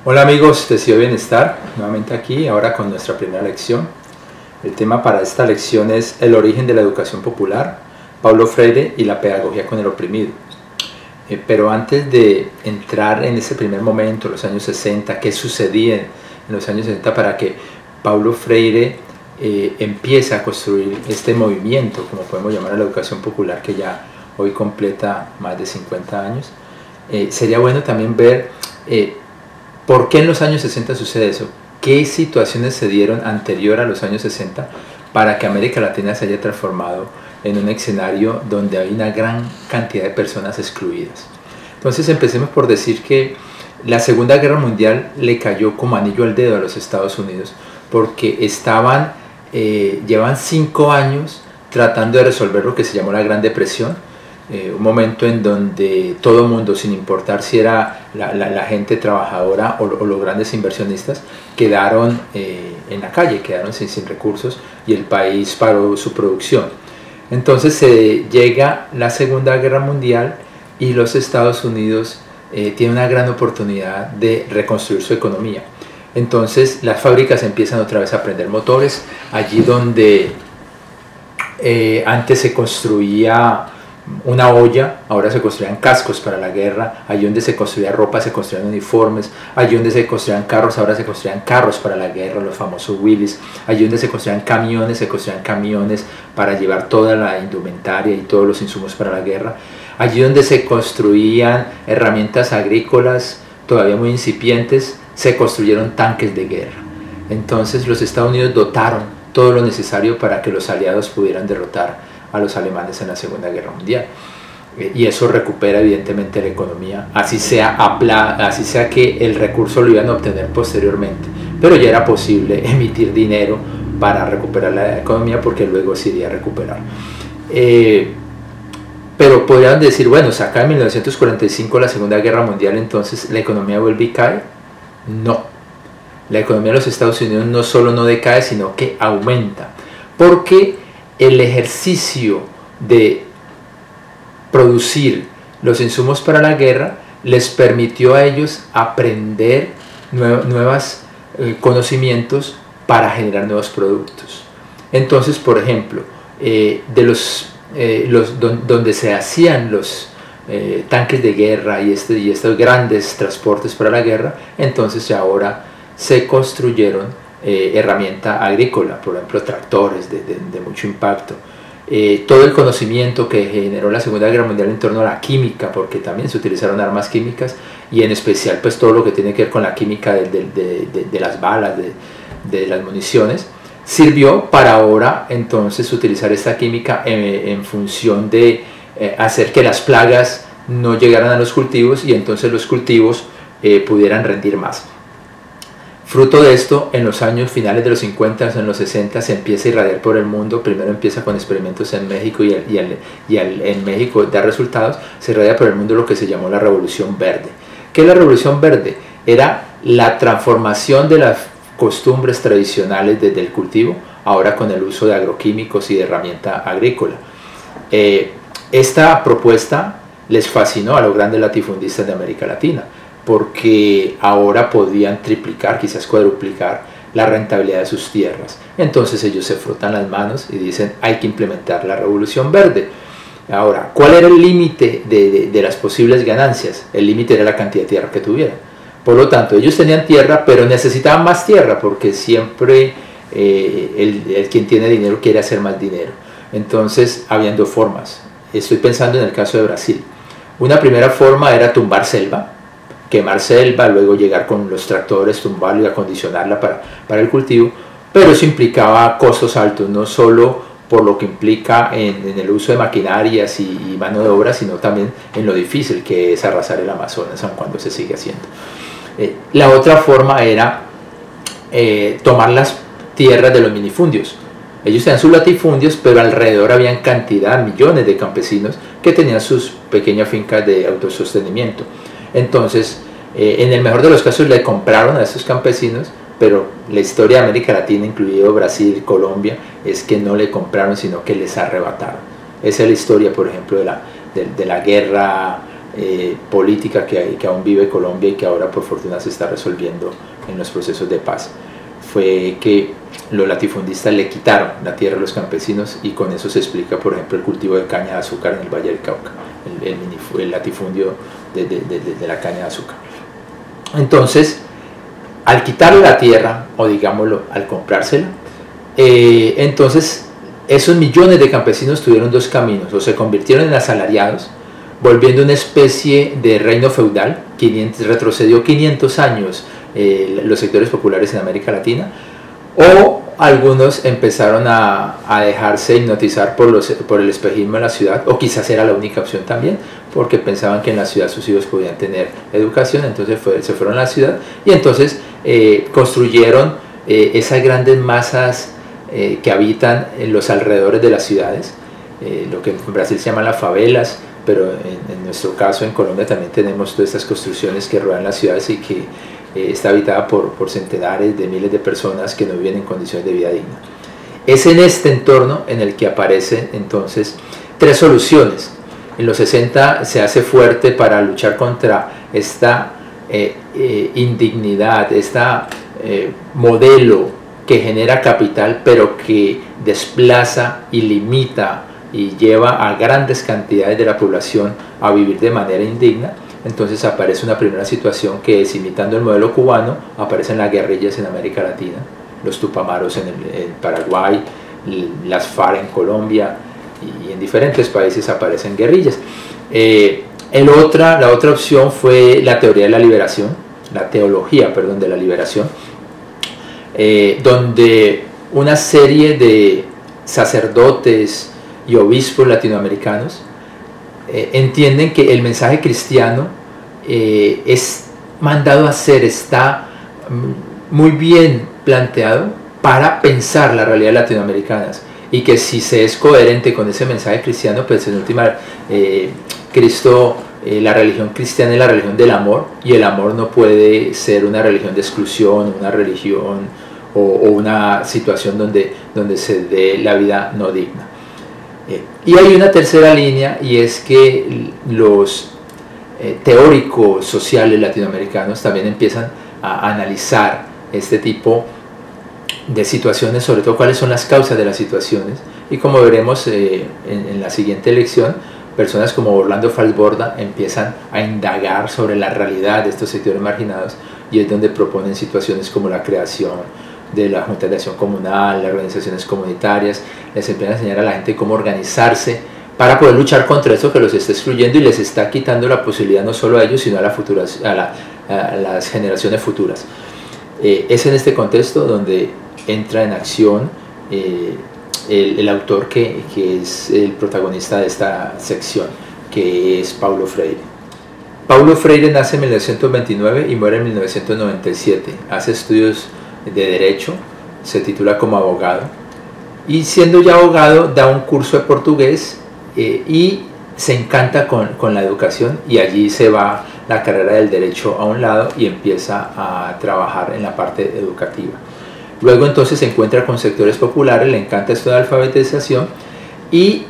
Hola amigos, Deseo Bienestar, nuevamente aquí, ahora con nuestra primera lección. El tema para esta lección es el origen de la educación popular, Paulo Freire y la pedagogía con el oprimido. Pero antes de entrar en ese primer momento, los años 60, qué sucedía en los años 60 para que Paulo Freire empiece a construir este movimiento, como podemos llamar a la educación popular, que ya hoy completa más de 50 años, sería bueno también ver ¿por qué en los años 60 sucede eso? ¿Qué situaciones se dieron anterior a los años 60 para que América Latina se haya transformado en un escenario donde hay una gran cantidad de personas excluidas? Entonces empecemos por decir que la Segunda Guerra Mundial le cayó como anillo al dedo a los Estados Unidos porque llevan 5 años tratando de resolver lo que se llamó la Gran Depresión. Un momento en donde todo el mundo, sin importar si era la gente trabajadora o los grandes inversionistas, quedaron en la calle, quedaron sin recursos y el país paró su producción. Entonces llega la Segunda Guerra Mundial y los Estados Unidos tienen una gran oportunidad de reconstruir su economía. Entonces las fábricas empiezan otra vez a prender motores, allí donde antes se construía una olla, ahora se construían cascos para la guerra, allí donde se construía ropa se construían uniformes, allí donde se construían carros, ahora se construían carros para la guerra, los famosos Willys, allí donde se construían camiones para llevar toda la indumentaria y todos los insumos para la guerra, allí donde se construían herramientas agrícolas todavía muy incipientes, se construyeron tanques de guerra. Entonces los Estados Unidos dotaron todo lo necesario para que los aliados pudieran derrotar a los alemanes en la Segunda Guerra Mundial, y eso recupera evidentemente la economía, así sea que el recurso lo iban a obtener posteriormente, pero ya era posible emitir dinero para recuperar la economía porque luego se iría a recuperar. Pero podrían decir, bueno, se acaba en 1945 la Segunda Guerra Mundial, entonces la economía vuelve y cae. No, la economía de los Estados Unidos no solo no decae, sino que aumenta, porque el ejercicio de producir los insumos para la guerra les permitió a ellos aprender nuevos conocimientos para generar nuevos productos. Entonces, por ejemplo, donde se hacían los tanques de guerra y estos grandes transportes para la guerra, entonces ahora se construyeron herramienta agrícola, por ejemplo tractores de mucho impacto. Todo el conocimiento que generó la Segunda Guerra Mundial en torno a la química, porque también se utilizaron armas químicas, y en especial pues todo lo que tiene que ver con la química de las balas, de las municiones, sirvió para ahora entonces utilizar esta química en función de hacer que las plagas no llegaran a los cultivos y entonces los cultivos pudieran rendir más. Fruto de esto, en los años finales de los 50, en los 60, se empieza a irradiar por el mundo. Primero empieza con experimentos en México y en México da resultados. Se irradia por el mundo lo que se llamó la Revolución Verde. ¿Qué es la Revolución Verde? Era la transformación de las costumbres tradicionales desde el cultivo, ahora con el uso de agroquímicos y de herramienta agrícola. Esta propuesta les fascinó a los grandes latifundistas de América Latina, porque ahora podían triplicar, quizás cuadruplicar la rentabilidad de sus tierras. Entonces ellos se frotan las manos y dicen, hay que implementar la Revolución Verde. Ahora, ¿cuál era el límite de las posibles ganancias? El límite era la cantidad de tierra que tuvieran. Por lo tanto, ellos tenían tierra, pero necesitaban más tierra, porque siempre quien tiene dinero quiere hacer más dinero. Entonces, habían dos formas. Estoy pensando en el caso de Brasil. Una primera forma era tumbar selva, quemar selva, luego llegar con los tractores, tumbarla y acondicionarla para el cultivo, pero eso implicaba costos altos, no solo por lo que implica en el uso de maquinarias y mano de obra, sino también en lo difícil que es arrasar el Amazonas, aun cuando se sigue haciendo. La otra forma era tomar las tierras de los minifundios. Ellos tenían sus latifundios, pero alrededor habían cantidad, millones de campesinos que tenían sus pequeñas fincas de autosostenimiento. Entonces, en el mejor de los casos le compraron a estos campesinos, pero la historia de América Latina, incluido Brasil, Colombia, es que no le compraron, sino que les arrebataron. Esa es la historia, por ejemplo, de la guerra política que aún vive Colombia y que ahora por fortuna se está resolviendo en los procesos de paz. Fue que los latifundistas le quitaron la tierra a los campesinos, y con eso se explica, por ejemplo, el cultivo de caña de azúcar en el Valle del Cauca, el latifundio de la caña de azúcar. Entonces, al quitarle la tierra, o digámoslo, al comprársela, entonces esos millones de campesinos tuvieron dos caminos: o se convirtieron en asalariados, volviendo una especie de reino feudal, retrocedió 500 años los sectores populares en América Latina, o algunos empezaron a dejarse hipnotizar por el espejismo de la ciudad, o quizás era la única opción también, porque pensaban que en la ciudad sus hijos podían tener educación, entonces se fueron a la ciudad, y entonces construyeron esas grandes masas que habitan en los alrededores de las ciudades, lo que en Brasil se llaman las favelas, pero en nuestro caso en Colombia también tenemos todas estas construcciones que rodean las ciudades y que está habitada por centenares de miles de personas que no viven en condiciones de vida digna. Es en este entorno en el que aparecen entonces tres soluciones. En los 60 se hace fuerte para luchar contra esta indignidad, esta modelo que genera capital pero que desplaza y limita y lleva a grandes cantidades de la población a vivir de manera indigna. Entonces aparece una primera situación que es, imitando el modelo cubano, aparecen las guerrillas en América Latina, los Tupamaros en Paraguay, las FARC en Colombia, y en diferentes países aparecen guerrillas. La otra opción fue la teoría de la liberación, la teología, perdón, de la liberación, donde una serie de sacerdotes y obispos latinoamericanos entienden que el mensaje cristiano es mandado a ser, está muy bien planteado para pensar la realidad latinoamericana, y que si se es coherente con ese mensaje cristiano, pues en última Cristo, la religión cristiana es la religión del amor, y el amor no puede ser una religión de exclusión, una religión o una situación donde se dé la vida no digna. Y hay una tercera línea, y es que los teóricos sociales latinoamericanos también empiezan a analizar este tipo de situaciones, sobre todo cuáles son las causas de las situaciones, y como veremos en la siguiente lección, personas como Orlando Falsborda empiezan a indagar sobre la realidad de estos sectores marginados, y es donde proponen situaciones como la creación de la Junta de Acción Comunal, las organizaciones comunitarias. Les empiezan a enseñar a la gente cómo organizarse para poder luchar contra eso que los está excluyendo y les está quitando la posibilidad no solo a ellos, sino a las generaciones futuras. Es en este contexto donde entra en acción el autor que es el protagonista de esta sección, que es Paulo Freire. Paulo Freire nace en 1929 y muere en 1997. Hace estudios de Derecho, se titula como abogado, y siendo ya abogado da un curso de portugués y se encanta con la educación, y allí se va la carrera del Derecho a un lado y empieza a trabajar en la parte educativa. Luego entonces se encuentra con sectores populares, le encanta esto de alfabetización, y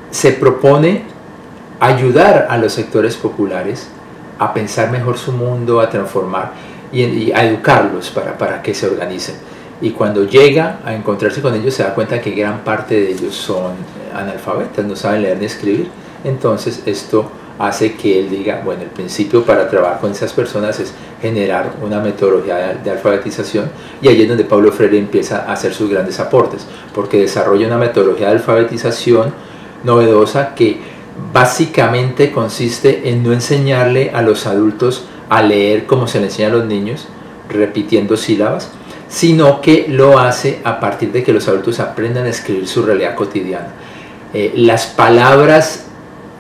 se propone ayudar a los sectores populares a pensar mejor su mundo, a transformar y a educarlos para que se organicen. Y cuando llega a encontrarse con ellos se da cuenta que gran parte de ellos son analfabetas, no saben leer ni escribir. Entonces esto hace que él diga, bueno, el principio para trabajar con esas personas es generar una metodología de alfabetización, y allí es donde Paulo Freire empieza a hacer sus grandes aportes, porque desarrolla una metodología de alfabetización novedosa que básicamente consiste en no enseñarle a los adultos a leer como se le enseña a los niños, repitiendo sílabas, sino que lo hace a partir de que los adultos aprendan a escribir su realidad cotidiana. Las palabras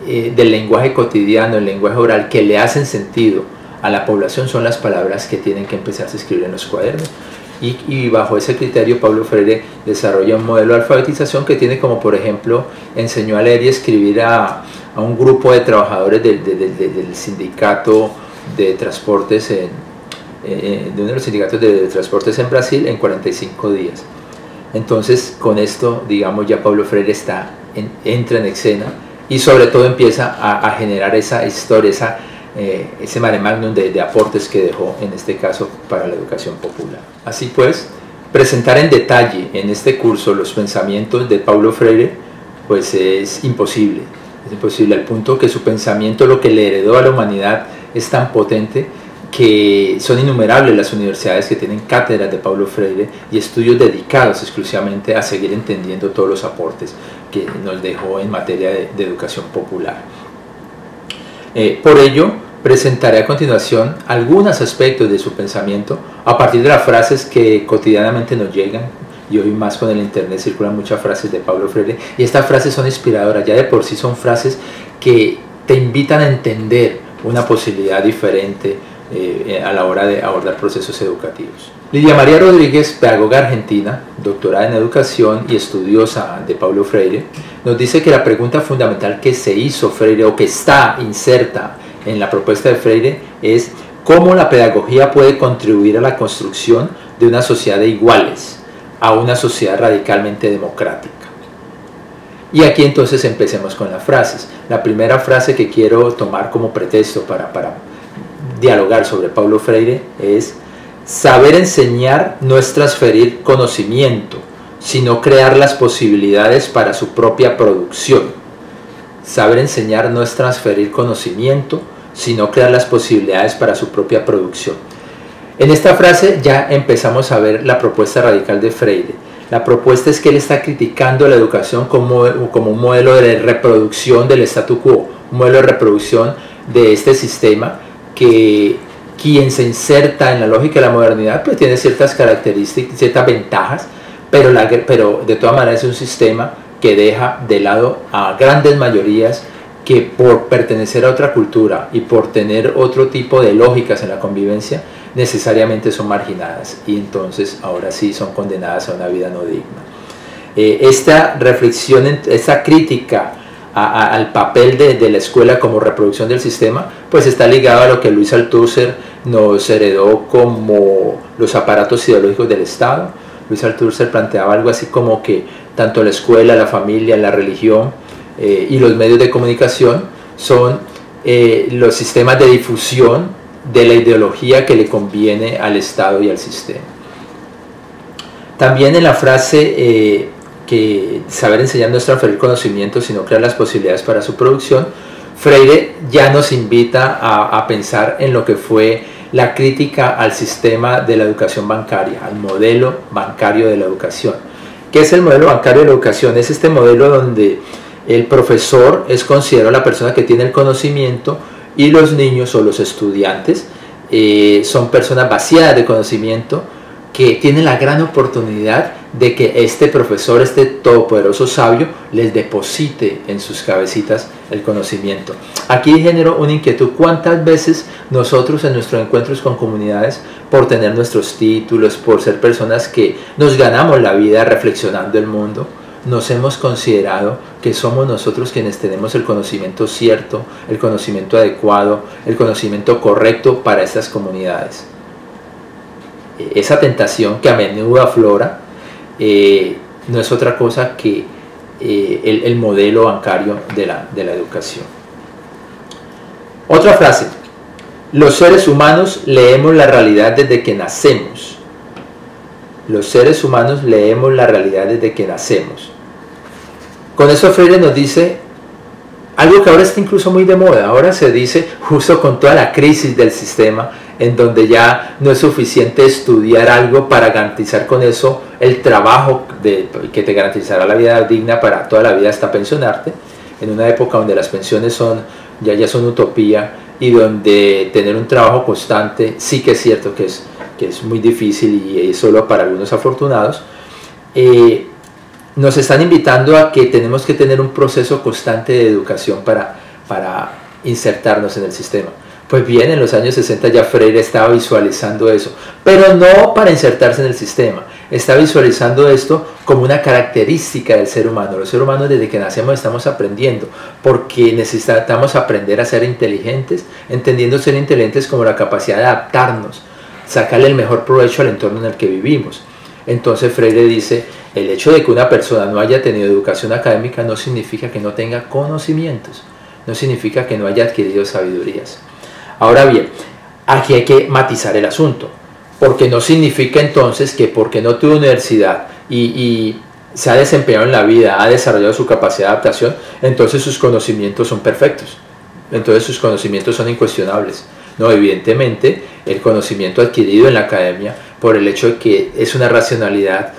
del lenguaje cotidiano, el lenguaje oral, que le hacen sentido a la población son las palabras que tienen que empezarse a escribir en los cuadernos. Y bajo ese criterio Paulo Freire desarrolla un modelo de alfabetización que tiene como, por ejemplo, enseñó a leer y escribir a un grupo de trabajadores del sindicato de transportes de uno de los sindicatos de transportes en Brasil en 45 días. Entonces con esto, digamos, ya Paulo Freire entra en escena y sobre todo empieza a generar esa historia, ese mare magnum de aportes que dejó en este caso para la educación popular. Así pues, presentar en detalle en este curso los pensamientos de Paulo Freire pues es imposible al punto que su pensamiento, lo que le heredó a la humanidad, es tan potente que son innumerables las universidades que tienen cátedras de Paulo Freire y estudios dedicados exclusivamente a seguir entendiendo todos los aportes que nos dejó en materia de educación popular. Por ello, presentaré a continuación algunos aspectos de su pensamiento a partir de las frases que cotidianamente nos llegan, y hoy más con el internet circulan muchas frases de Paulo Freire, y estas frases son inspiradoras, ya de por sí son frases que te invitan a entender una posibilidad diferente a la hora de abordar procesos educativos. Lidia María Rodríguez, pedagoga argentina, doctorada en educación y estudiosa de Paulo Freire, nos dice que la pregunta fundamental que se hizo Freire o que está inserta en la propuesta de Freire es cómo la pedagogía puede contribuir a la construcción de una sociedad de iguales, a una sociedad radicalmente democrática. Y aquí entonces empecemos con las frases. La primera frase que quiero tomar como pretexto para dialogar sobre Paulo Freire es: saber enseñar no es transferir conocimiento, sino crear las posibilidades para su propia producción. Saber enseñar no es transferir conocimiento, sino crear las posibilidades para su propia producción. En esta frase ya empezamos a ver la propuesta radical de Freire. La propuesta es que él está criticando la educación como un modelo de reproducción del statu quo, un modelo de reproducción de este sistema que quien se inserta en la lógica de la modernidad pues tiene ciertas características, ciertas ventajas, pero de todas maneras es un sistema que deja de lado a grandes mayorías que por pertenecer a otra cultura y por tener otro tipo de lógicas en la convivencia necesariamente son marginadas y entonces ahora sí son condenadas a una vida no digna. Esta reflexión, esta crítica al papel de la escuela como reproducción del sistema pues está ligado a lo que Louis Althusser nos heredó como los aparatos ideológicos del Estado. Louis Althusser planteaba algo así como que tanto la escuela, la familia, la religión y los medios de comunicación son los sistemas de difusión de la ideología que le conviene al Estado y al sistema. También en la frase que saber enseñar no es transferir conocimiento, sino crear las posibilidades para su producción, Freire ya nos invita a pensar en lo que fue la crítica al sistema de la educación bancaria, al modelo bancario de la educación. ¿Qué es el modelo bancario de la educación? Es este modelo donde el profesor es considerado la persona que tiene el conocimiento y los niños o los estudiantes son personas vaciadas de conocimiento que tienen la gran oportunidad de que este profesor, este todopoderoso sabio, les deposite en sus cabecitas el conocimiento. Aquí genero una inquietud: ¿cuántas veces nosotros en nuestros encuentros con comunidades, por tener nuestros títulos, por ser personas que nos ganamos la vida reflexionando el mundo, nos hemos considerado que somos nosotros quienes tenemos el conocimiento cierto, el conocimiento adecuado, el conocimiento correcto para estas comunidades? Esa tentación que a menudo aflora no es otra cosa que el modelo bancario de la educación. Otra frase: los seres humanos leemos la realidad desde que nacemos. Los seres humanos leemos la realidad desde que nacemos. Con eso Freire nos dice algo que ahora está incluso muy de moda. Ahora se dice, justo con toda la crisis del sistema, en donde ya no es suficiente estudiar algo para garantizar con eso el trabajo que te garantizará la vida digna para toda la vida hasta pensionarte, en una época donde las pensiones ya son utopía y donde tener un trabajo constante sí que es cierto que es muy difícil y es solo para algunos afortunados. Nos están invitando a que tenemos que tener un proceso constante de educación para insertarnos en el sistema. Pues bien, en los años 60 ya Freire estaba visualizando eso, pero no para insertarse en el sistema. Está visualizando esto como una característica del ser humano. Los seres humanos desde que nacemos estamos aprendiendo, porque necesitamos aprender a ser inteligentes, entendiendo ser inteligentes como la capacidad de adaptarnos, sacarle el mejor provecho al entorno en el que vivimos. Entonces Freire dice, el hecho de que una persona no haya tenido educación académica no significa que no tenga conocimientos, no significa que no haya adquirido sabidurías. Ahora bien, aquí hay que matizar el asunto, porque no significa entonces que porque no tuvo universidad y se ha desempeñado en la vida, ha desarrollado su capacidad de adaptación, entonces sus conocimientos son perfectos, entonces sus conocimientos son incuestionables. No, evidentemente el conocimiento adquirido en la academia, por el hecho de que es una racionalidad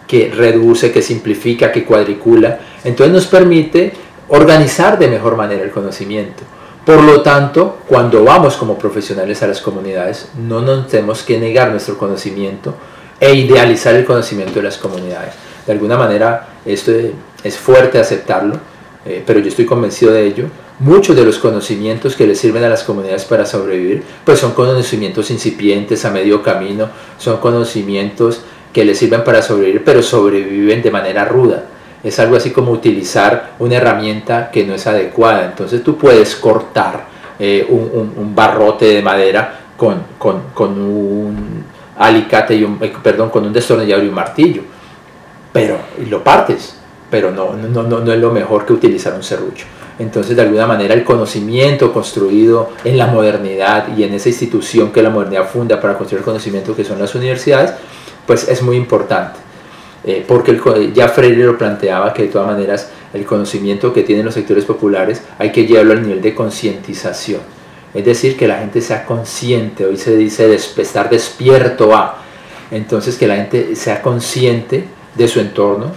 que reduce, que simplifica, que cuadricula, entonces nos permite organizar de mejor manera el conocimiento. Por lo tanto, cuando vamos como profesionales a las comunidades, no nos tenemos que negar nuestro conocimiento e idealizar el conocimiento de las comunidades. De alguna manera, esto es fuerte aceptarlo, pero yo estoy convencido de ello. Muchos de los conocimientos que le sirven a las comunidades para sobrevivir, pues son conocimientos incipientes, a medio camino, son conocimientos que les sirven para sobrevivir, pero sobreviven de manera ruda. Es algo así como utilizar una herramienta que no es adecuada. Entonces tú puedes cortar un barrote de madera con un alicate y con un destornillador y un martillo, y lo partes, pero no es lo mejor que utilizar un serrucho. Entonces, de alguna manera, el conocimiento construido en la modernidad y en esa institución que la modernidad funda para construir el conocimiento, que son las universidades, pues es muy importante. Porque ya Freire lo planteaba, que de todas maneras el conocimiento que tienen los sectores populares hay que llevarlo al nivel de concientización, es decir, que la gente sea consciente. Hoy se dice estar despierto a, entonces que la gente sea consciente de su entorno,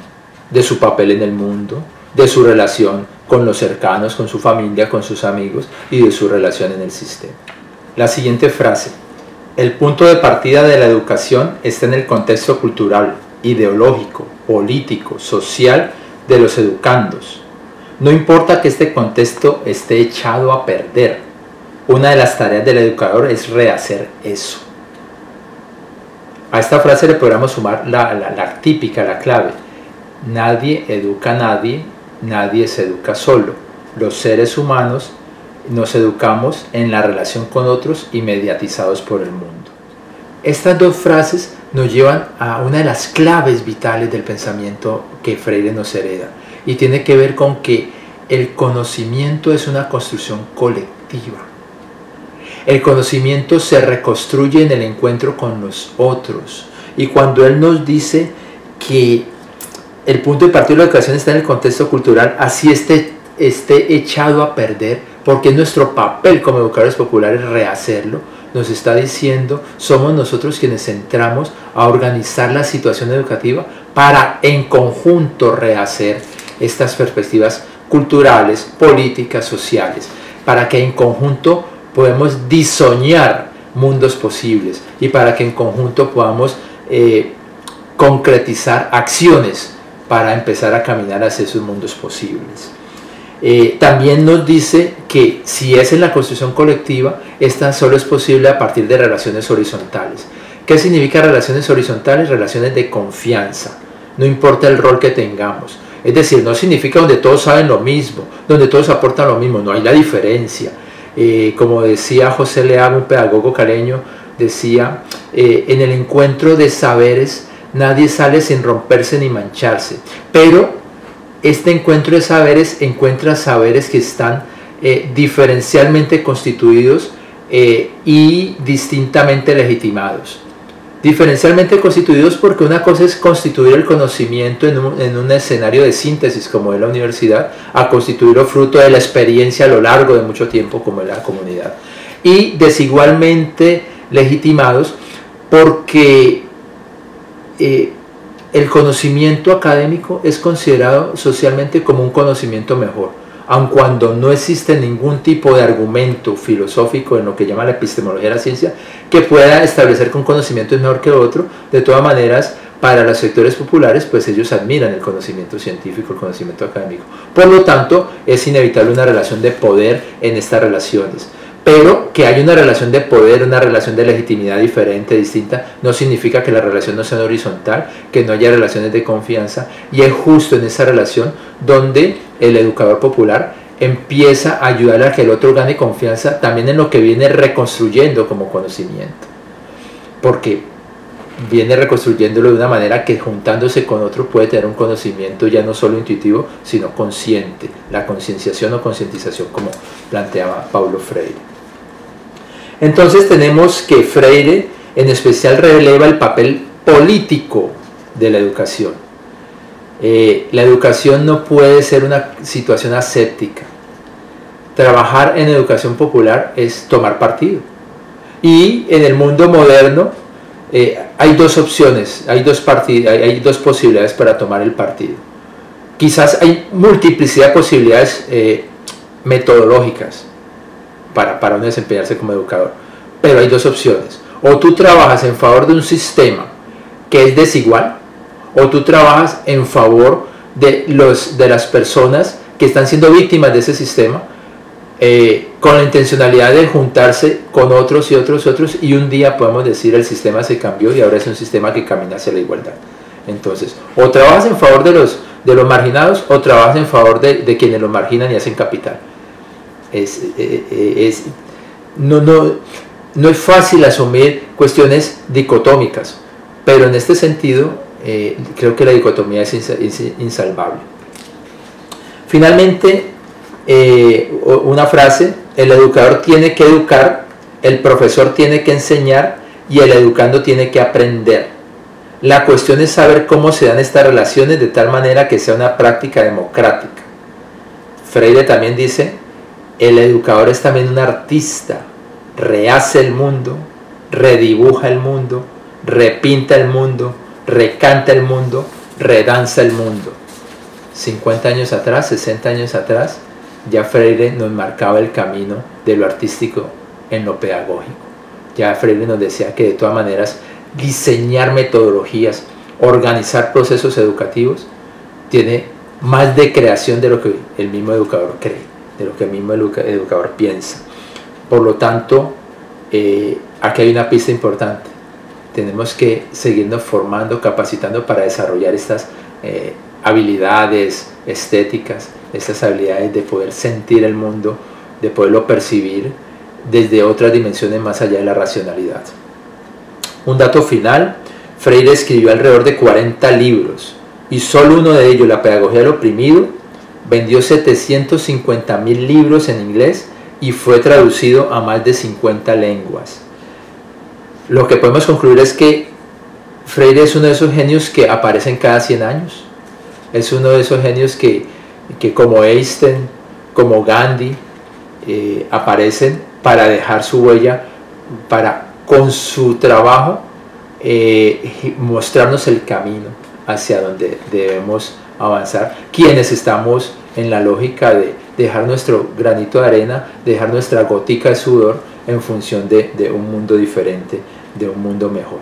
de su papel en el mundo, de su relación con los cercanos, con su familia, con sus amigos y de su relación en el sistema. La siguiente frase: el punto de partida de la educación está en el contexto cultural, ideológico, político, social de los educandos. No importa que este contexto esté echado a perder, una de las tareas del educador es rehacer eso. A esta frase le podríamos sumar la típica, la clave: nadie educa a nadie, nadie se educa solo. Los seres humanos nos educamos en la relación con otros y mediatizados por el mundo. Estas dos frases nos llevan a una de las claves vitales del pensamiento que Freire nos hereda, y tiene que ver con que el conocimiento es una construcción colectiva. El conocimiento se reconstruye en el encuentro con los otros, y cuando él nos dice que el punto de partida de la educación está en el contexto cultural, así esté echado a perder, porque es nuestro papel como educadores populares rehacerlo, nos está diciendo, somos nosotros quienes entramos a organizar la situación educativa para en conjunto rehacer estas perspectivas culturales, políticas, sociales, para que en conjunto podamos diseñar mundos posibles y para que en conjunto podamos concretizar acciones para empezar a caminar hacia esos mundos posibles. También nos dice que si es en la construcción colectiva, esta solo es posible a partir de relaciones horizontales. ¿Qué significa relaciones horizontales? Relaciones de confianza, no importa el rol que tengamos. Es decir, no significa donde todos saben lo mismo, donde todos aportan lo mismo, no hay la diferencia. Como decía José Leago, un pedagogo caleño, decía, en el encuentro de saberes nadie sale sin romperse ni mancharse, pero este encuentro de saberes encuentra saberes que están diferencialmente constituidos y distintamente legitimados. Diferencialmente constituidos porque una cosa es constituir el conocimiento en un escenario de síntesis como es la universidad, a constituirlo fruto de la experiencia a lo largo de mucho tiempo como es la comunidad. Y desigualmente legitimados porque el conocimiento académico es considerado socialmente como un conocimiento mejor, aun cuando no existe ningún tipo de argumento filosófico en lo que llama la epistemología de la ciencia que pueda establecer que un conocimiento es mejor que otro. De todas maneras, para los sectores populares, pues ellos admiran el conocimiento científico, el conocimiento académico. Por lo tanto, es inevitable una relación de poder en estas relaciones. Pero que hay una relación de poder, una relación de legitimidad diferente, distinta, no significa que la relación no sea horizontal, que no haya relaciones de confianza, y es justo en esa relación donde el educador popular empieza a ayudar a que el otro gane confianza también en lo que viene reconstruyendo como conocimiento. Porque viene reconstruyéndolo de una manera que juntándose con otro puede tener un conocimiento ya no solo intuitivo, sino consciente, la concienciación o concientización, como planteaba Paulo Freire. Entonces tenemos que Freire en especial releva el papel político de la educación. La educación no puede ser una situación aséptica. Trabajar en educación popular es tomar partido. Y en el mundo moderno hay dos opciones, hay dos posibilidades para tomar el partido. Quizás hay multiplicidad de posibilidades metodológicas para uno desempeñarse como educador, pero hay dos opciones. O tú trabajas en favor de un sistema que es desigual, o tú trabajas en favor de las personas que están siendo víctimas de ese sistema, con la intencionalidad de juntarse con otros y otros, y un día podemos decir el sistema se cambió y ahora es un sistema que camina hacia la igualdad. Entonces, o trabajas en favor de los marginados, o trabajas en favor de quienes los marginan y hacen capital. No es fácil asumir cuestiones dicotómicas, pero en este sentido creo que la dicotomía es insalvable. Finalmente, una frase: el educador tiene que educar, el profesor tiene que enseñar y el educando tiene que aprender. La cuestión es saber cómo se dan estas relaciones de tal manera que sea una práctica democrática. Freire también dice: el educador es también un artista, rehace el mundo, redibuja el mundo, repinta el mundo, recanta el mundo, redanza el mundo. 50 años atrás, 60 años atrás, ya Freire nos marcaba el camino de lo artístico en lo pedagógico. Ya Freire nos decía que de todas maneras diseñar metodologías, organizar procesos educativos, tiene más de creación de lo que el mismo educador cree, de lo que el mismo educador piensa. Por lo tanto, aquí hay una pista importante. Tenemos que seguirnos formando, capacitando para desarrollar estas habilidades estéticas, estas habilidades de poder sentir el mundo, de poderlo percibir desde otras dimensiones más allá de la racionalidad. Un dato final: Freire escribió alrededor de 40 libros y solo uno de ellos, La pedagogía del oprimido, vendió 750.000 libros en inglés y fue traducido a más de 50 lenguas. Lo que podemos concluir es que Freire es uno de esos genios que aparecen cada 100 años. Es uno de esos genios que como Einstein, como Gandhi, aparecen para dejar su huella, para con su trabajo mostrarnos el camino hacia donde debemos avanzar, quienes estamos en la lógica de dejar nuestro granito de arena, dejar nuestra gotica de sudor en función de un mundo diferente, de un mundo mejor.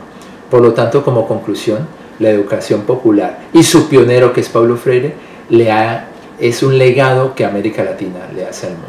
Por lo tanto, como conclusión, la educación popular y su pionero, que es Paulo Freire, es un legado que América Latina le hace al mundo.